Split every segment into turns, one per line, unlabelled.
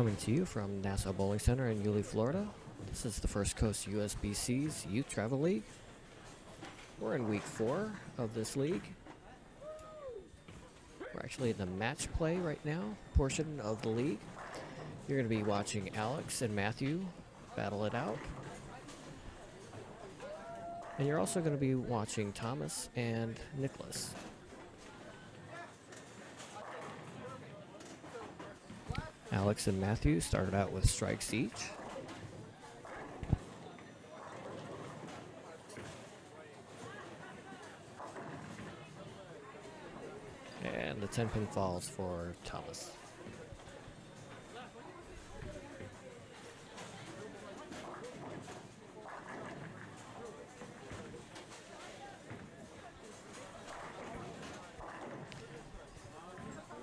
Coming to you from Nassau Bowling Center in Yulee, Florida. This is the First Coast USBC's Youth Travel League. We're in week 4 of this league. We're actually in the match play right now portion of the league. You're going to be watching Alex and Matthew battle it out. And you're also going to be watching Thomas and Nikalos. Alex and Matthew started out with strikes each. And the 10-pin falls for Thomas.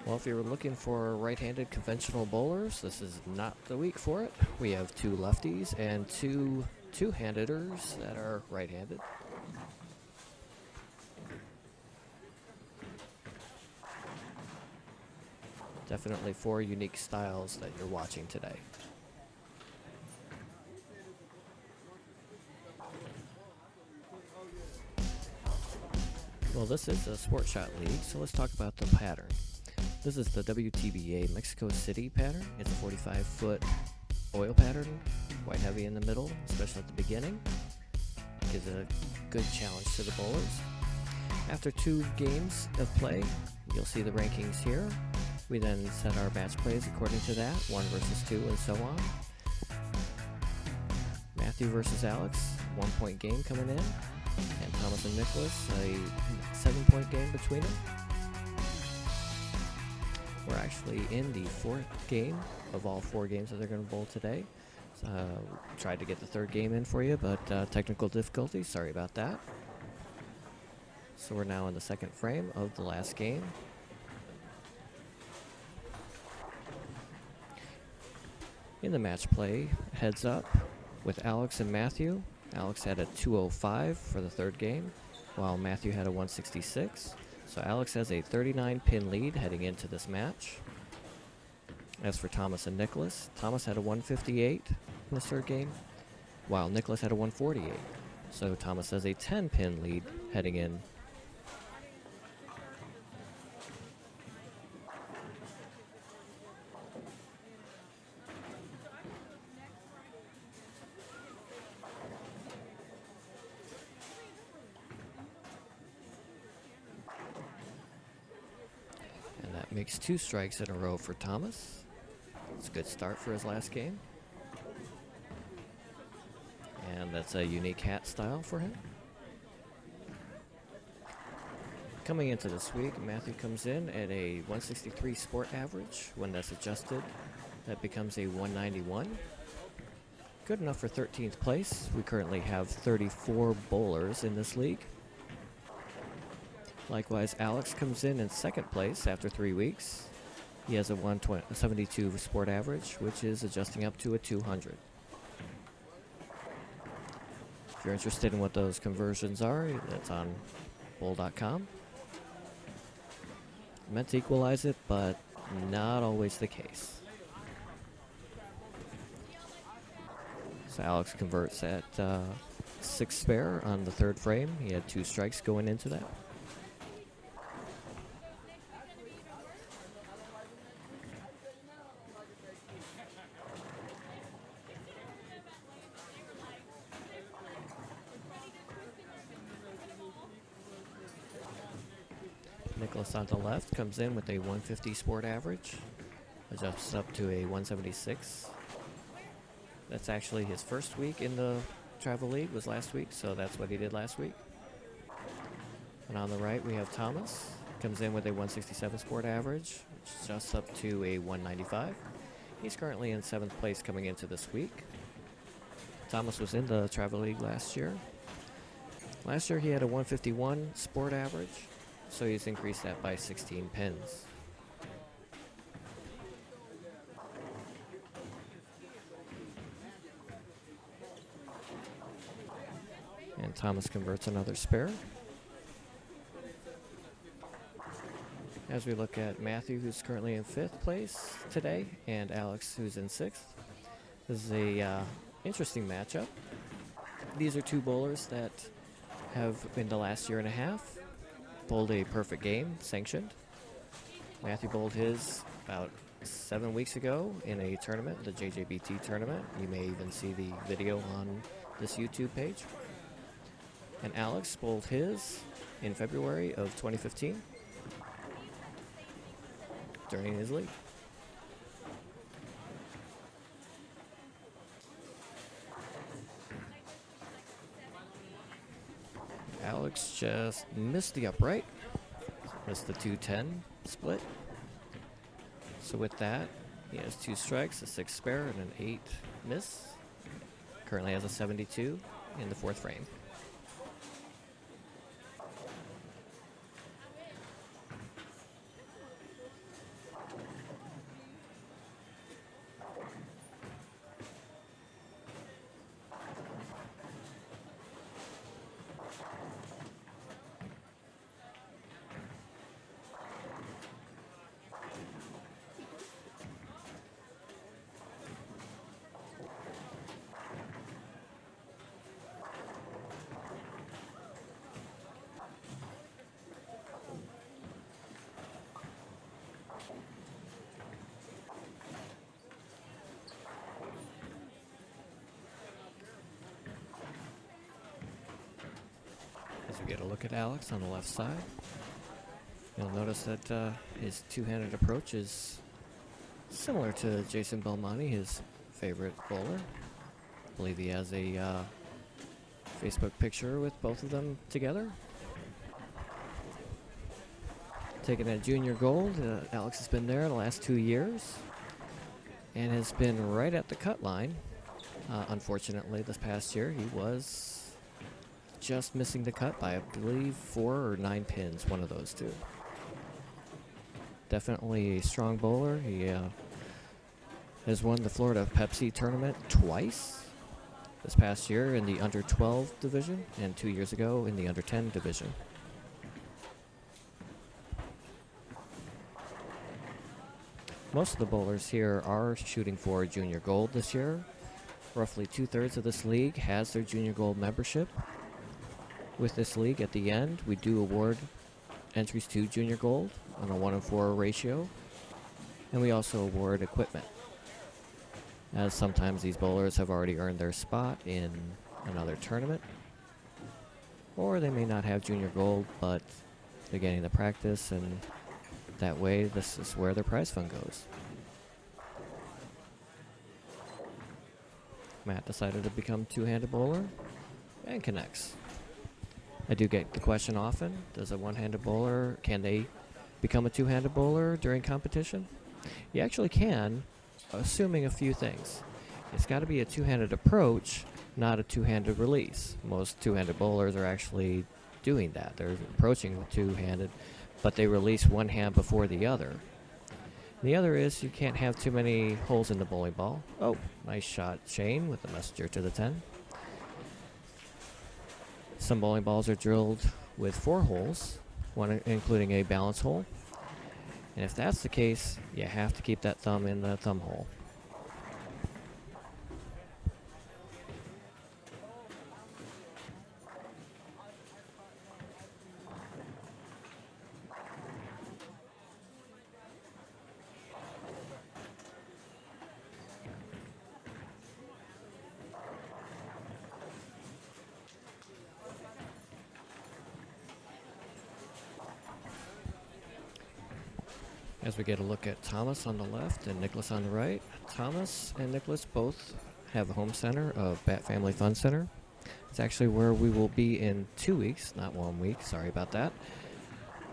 Well, if you're looking for right-handed conventional bowlers, this is not the week for it. We have 2 lefties and two two-handeders that are right-handed. Definitely 4 unique styles that you're watching today. Well, this is a sport shot league, so let's talk about the pattern. This is the WTBA Mexico City pattern. It's a 45-foot oil pattern, quite heavy in the middle, especially at the beginning. Gives a good challenge to the bowlers. After 2 games of play, you'll see the rankings here. We then set our match plays according to that, 1 versus 2 and so on. Matthew versus Alex, 1-point game coming in. And Thomas and Nikalos, a 7-point game between them. We're actually in the 4th game of all 4 games that they're going to bowl today. Tried to get the 3rd game in for you, but technical difficulties, sorry about that. So we're now in the 2nd frame of the last game. In the match play, heads up with Alex and Matthew. Alex had a 205 for the 3rd game, while Matthew had a 166. So Alex has a 39-pin lead heading into this match. As for Thomas and Nikalos, Thomas had a 158 in the 3rd game, while Nikalos had a 148. So Thomas has a 10-pin lead heading in. Makes 2 strikes in a row for Thomas. It's a good start for his last game. And that's a unique hat style for him. Coming into this week, Matthew comes in at a 163 sport average. When that's adjusted, that becomes a 191. Good enough for 13th place. We currently have 34 bowlers in this league. Likewise, Alex comes in 2nd place after 3 weeks. He has a 172 sport average, which is adjusting up to a 200. If you're interested in what those conversions are, that's on bowl.com. Meant to equalize it, but not always the case. So Alex converts at 6 spare on the 3rd frame. He had 2 strikes going into that. Nikalos on the left comes in with a 150 sport average, adjusts up to a 176. That's actually his first week in the travel league, was last week, so that's what he did last week. And on the right we have Thomas, comes in with a 167 sport average, which adjusts up to a 195. He's currently in 7th place coming into this week. Thomas was in the travel league last year. Last year he had a 151 sport average. So he's increased that by 16 pins. And Thomas converts another spare. As we look at Matthew, who's currently in 5th place today, and Alex, who's in 6th. This is a interesting matchup. These are two bowlers that have, in the last year and a half, bowled a perfect game, sanctioned. Matthew bowled his about 7 weeks ago in a tournament, the JJBT tournament. You may even see the video on this YouTube page. And Alex bowled his in February of 2015 during his league. Alex just missed the upright, missed the 210 split. So with that, he has 2 strikes, a 6 spare, and an 8 miss. Currently has a 72 in the 4th frame. As we get a look at Alex on the left side, you'll notice that his two-handed approach is similar to Jason Belmonte, his favorite bowler. I believe he has a Facebook picture with both of them together. Taking a junior gold, Alex has been there the last 2 years and has been right at the cut line. Unfortunately, this past year he was just missing the cut by, I believe, 4 or 9 pins, one of those two. Definitely a strong bowler. He has won the Florida Pepsi tournament twice. This past year in the under 12 division and 2 years ago in the under 10 division. Most of the bowlers here are shooting for junior gold this year. Roughly 2/3 of this league has their junior gold membership. With this league, at the end, we do award entries to junior gold on a 1-in-4 ratio, and we also award equipment, as sometimes these bowlers have already earned their spot in another tournament, or they may not have junior gold, but they're getting the practice, and that way this is where their prize fund goes. Matt decided to become two-handed bowler and connects. I do get the question often, does a one-handed bowler, can they become a two-handed bowler during competition? You actually can, assuming a few things. It's got to be a two-handed approach, not a two-handed release. Most two-handed bowlers are actually doing that. They're approaching two-handed, but they release one hand before the other. The other is you can't have too many holes in the bowling ball. Oh, nice shot, Shane, with the messenger to the 10. Some bowling balls are drilled with 4 holes, one including a balance hole. And if that's the case, you have to keep that thumb in the thumb hole. As we get a look at Thomas on the left and Nicholas on the right, Thomas and Nicholas both have a home center of Bat Family Fun Center. It's actually where we will be in 2 weeks, not 1 week, sorry about that.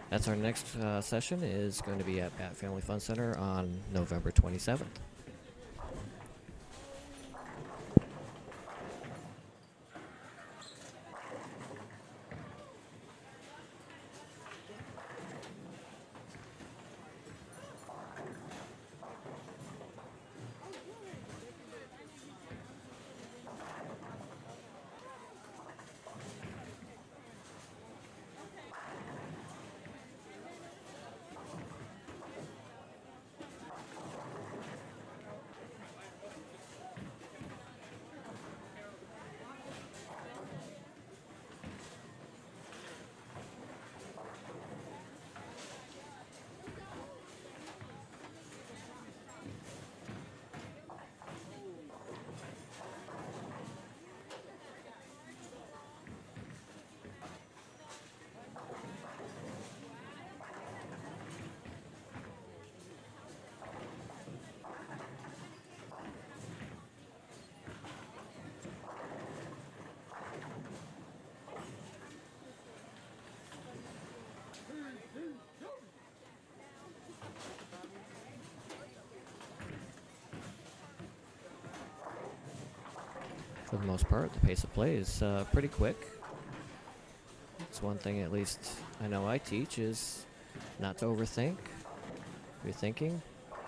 That's our next session is going to be at Bat Family Fun Center on November 27th. for the most part. The pace of play is pretty quick. It's one thing, at least I know I teach, is not to overthink. If you're thinking,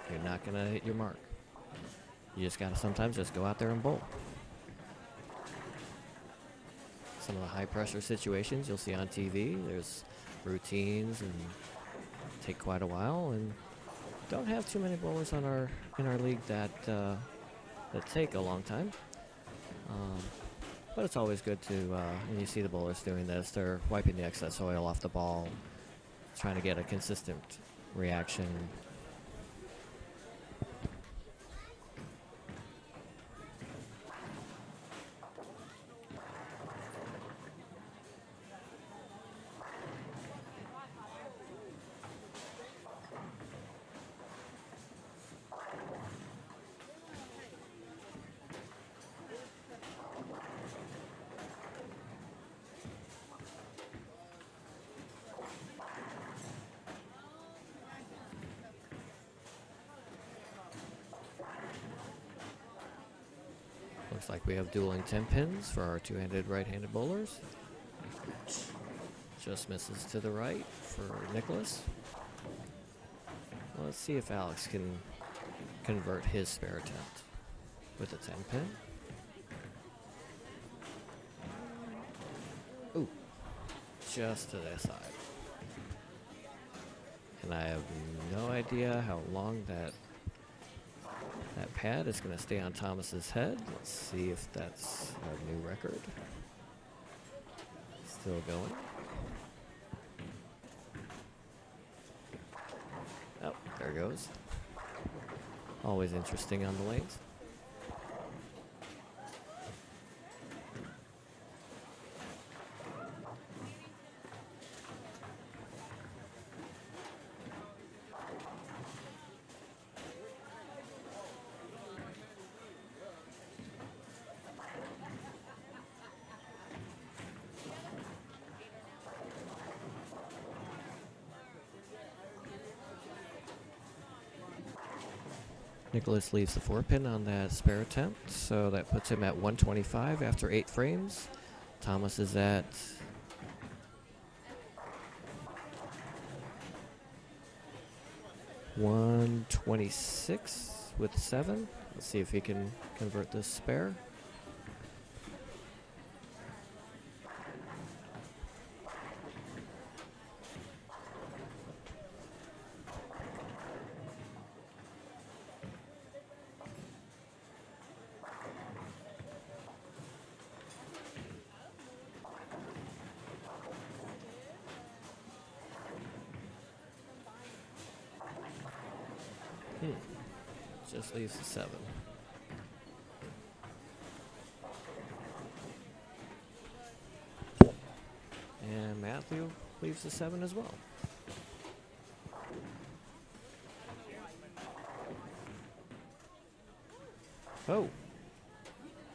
you're not going to hit your mark. You just got to sometimes just go out there and bowl. Some of the high pressure situations you'll see on TV, there's routines and take quite a while, and don't have too many bowlers in our league that take a long time. But it's always good to, when you see the bowlers doing this, they're wiping the excess oil off the ball, trying to get a consistent reaction. Looks like we have dueling 10 pins for our two-handed right-handed bowlers. Just misses to the right for Nikalos. Let's see if Alex can convert his spare attempt with a 10 pin. Ooh, just to the side. And I have no idea how long that pad is going to stay on Thomas's head. Let's see if that's our new record. Still going. Oh, there goes. Always interesting on the lanes. Nikalos leaves the 4-pin on that spare attempt, so that puts him at 125 after 8 frames. Thomas is at 126 with 7. Let's see if he can convert this spare. Just leaves the 7. And Matthew leaves the 7 as well. Oh,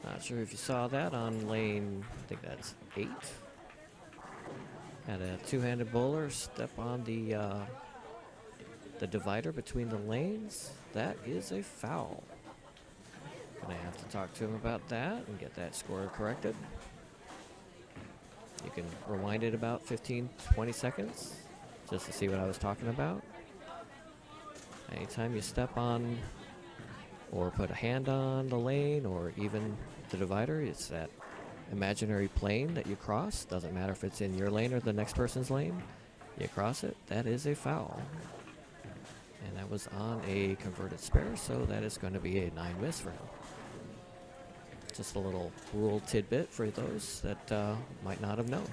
not sure if you saw that on lane, I think that's 8. Had a two-handed bowler step on the divider between the lanes. That is a foul. Gonna have to talk to him about that and get that score corrected. You can rewind it about 15-20 seconds just to see what I was talking about. Anytime you step on or put a hand on the lane or even the divider, it's that imaginary plane that you cross. Doesn't matter if it's in your lane or the next person's lane. You cross it, that is a foul. And that was on a converted spare, so that is going to be a 9 miss for him. Just a little rule tidbit for those that might not have known.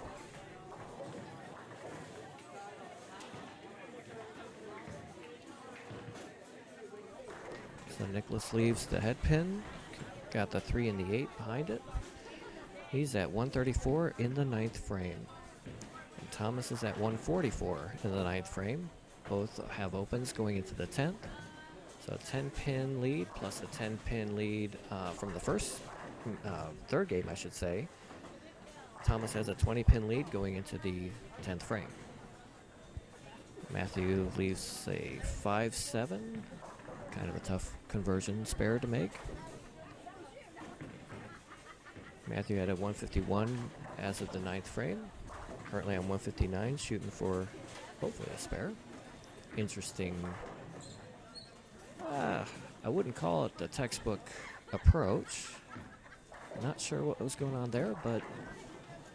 So Nikalos leaves the head pin. Got the 3 and the 8 behind it. He's at 134 in the 9th frame. And Thomas is at 144 in the 9th frame. Both have opens going into the 10th. So a 10-pin lead plus a 10-pin lead from the third game, I should say. Thomas has a 20-pin lead going into the 10th frame. Matthew leaves a 5-7. Kind of a tough conversion spare to make. Matthew had a 151 as of the 9th frame. Currently on 159, shooting for hopefully a spare. Interesting. I wouldn't call it the textbook approach. Not sure what was going on there, but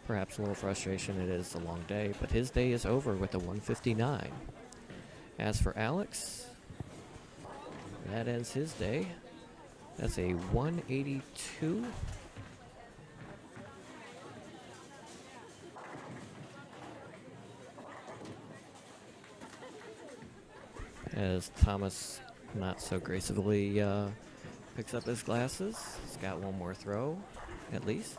perhaps a little frustration. It is a long day, but his day is over with a 159. As for Alex, that ends his day. That's a 182. As Thomas not so gracefully picks up his glasses. He's got one more throw, at least.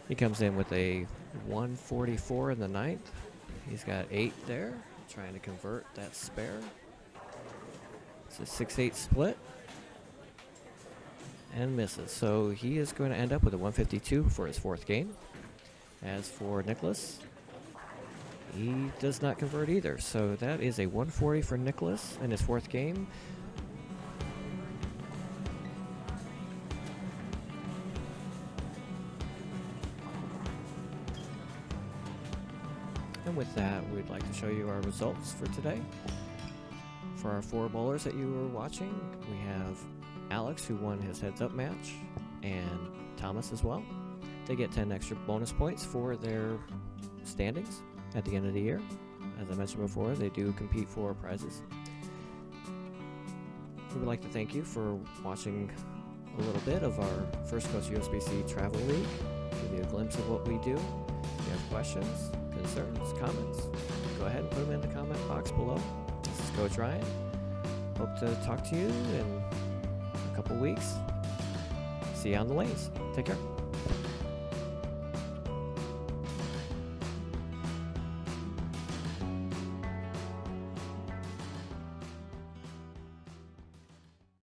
He comes in with a 144 in the 9th. He's got 8 there, trying to convert that spare. It's a 6-8 split. And misses. So he is going to end up with a 152 for his 4th game. As for Nikalos, he does not convert either. So that is a 140 for Nikalos in his 4th game. And with that, we'd like to show you our results for today. For our 4 bowlers that you were watching, we have Alex, who won his heads-up match, and Thomas as well. They get 10 extra bonus points for their standings at the end of the year. As I mentioned before, they do compete for prizes. We would like to thank you for watching a little bit of our FCUSBC Travel League. Give you a glimpse of what we do. If you have questions, concerns, comments, go ahead and put them in the comment box below. This is Coach Ryan. Hope to talk to you in a couple weeks. See you on the lanes. Take care.